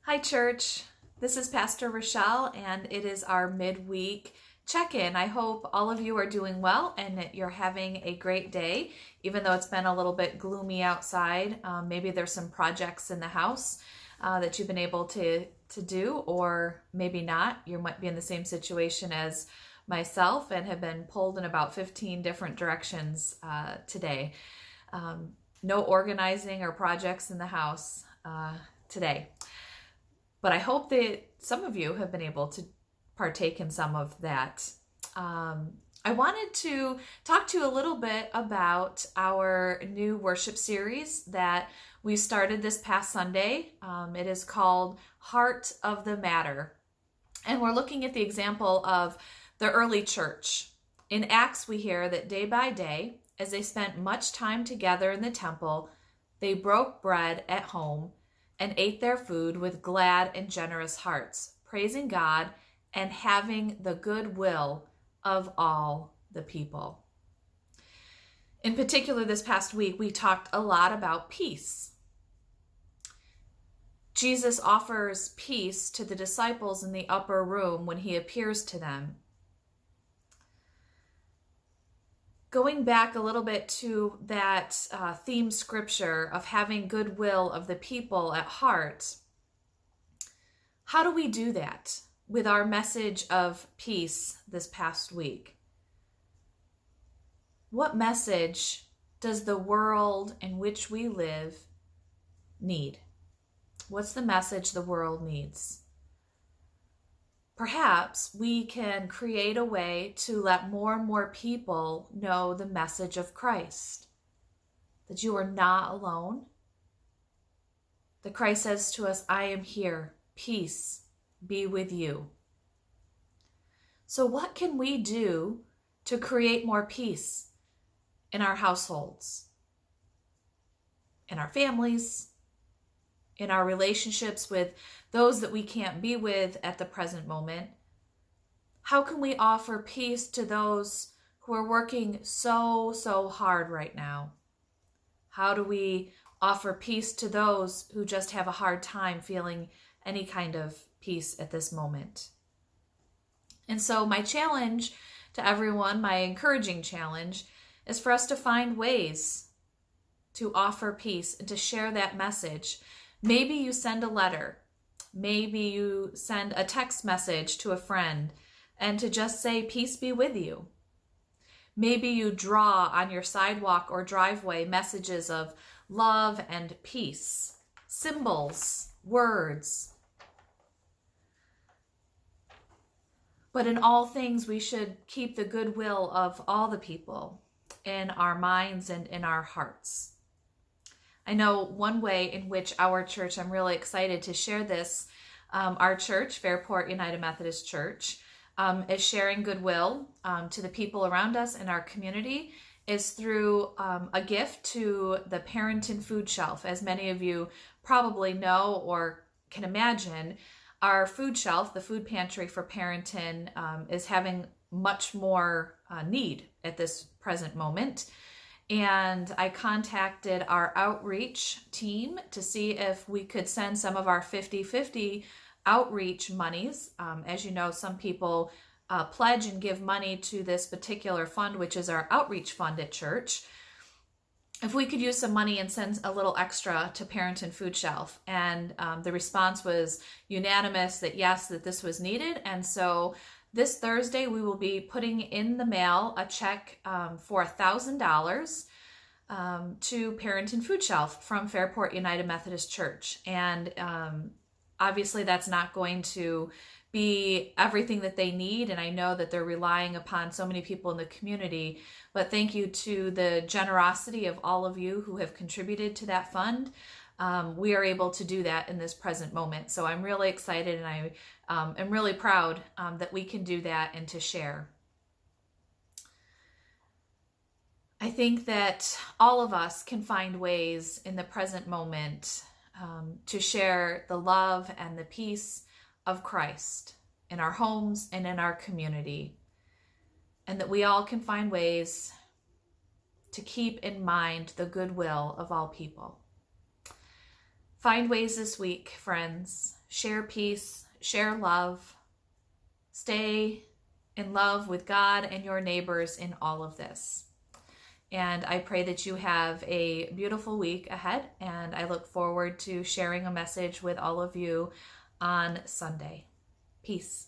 Hi, church. This is Pastor Richelle, and it is our midweek check-in. I hope all of you are doing well and that you're having a great day, even though it's been a little bit gloomy outside. Maybe there's some projects in the house that you've been able to do, or maybe not. You might be in the same situation as myself and have been pulled in about 15 different directions today. No organizing or projects in the house today. But I hope that some of you have been able to partake in some of that. I wanted to talk to you a little bit about our new worship series that we started this past Sunday. It is called Heart of the Matter. And we're looking at the example of the early church. In Acts, we hear that day by day, as they spent much time together in the temple, they broke bread at home and ate their food with glad and generous hearts, praising God and having the goodwill of all the people. In particular, this past week, we talked a lot about peace. Jesus offers peace to the disciples in the upper room when he appears to them. Going back a little bit to that theme scripture of having goodwill of the people at heart, how do we do that with our message of peace this past week? What message does the world in which we live need? What's the message the world needs? Perhaps we can create a way to let more and more people know the message of Christ, that you are not alone. That Christ says to us, I am here, peace be with you. So what can we do to create more peace in our households, in our families, in our relationships with those that we can't be with at the present moment? How can we offer peace to those who are working so hard right now? How do we offer peace to those who just have a hard time feeling any kind of peace at this moment? And so my challenge to everyone, my encouraging challenge, is for us to find ways to offer peace and to share that message. Maybe you send a letter. Maybe you send a text message to a friend and to just say, peace be with you. Maybe you draw on your sidewalk or driveway messages of love and peace, symbols, words. But in all things, we should keep the goodwill of all the people in our minds and in our hearts. I know one way in which our church, I'm really excited to share this, our church, Fairport United Methodist Church, is sharing goodwill to the people around us in our community is through a gift to the Parenton Food Shelf. As many of you probably know or can imagine, our food shelf, the food pantry for Parenton, is having much more need at this present moment. And I contacted our outreach team to see if we could send some of our 50-50 outreach monies. As you know, some people pledge and give money to this particular fund, which is our outreach fund at church. If we could use some money and send a little extra to Parenton Food Shelf. And the response was unanimous that yes, that this was needed. And so this Thursday, we will be putting in the mail a check for $1,000 to Parenton Food Shelf from Fairport United Methodist Church. And obviously, that's not going to be everything that they need. And I know that they're relying upon so many people in the community. But thank you to the generosity of all of you who have contributed to that fund. We are able to do that in this present moment. So I'm really excited, and I am really proud that we can do that and to share. I think that all of us can find ways in the present moment to share the love and the peace of Christ in our homes and in our community. And that we all can find ways to keep in mind the goodwill of all people. Find ways this week, friends, share peace, share love, stay in love with God and your neighbors in all of this. And I pray that you have a beautiful week ahead, and I look forward to sharing a message with all of you on Sunday. Peace.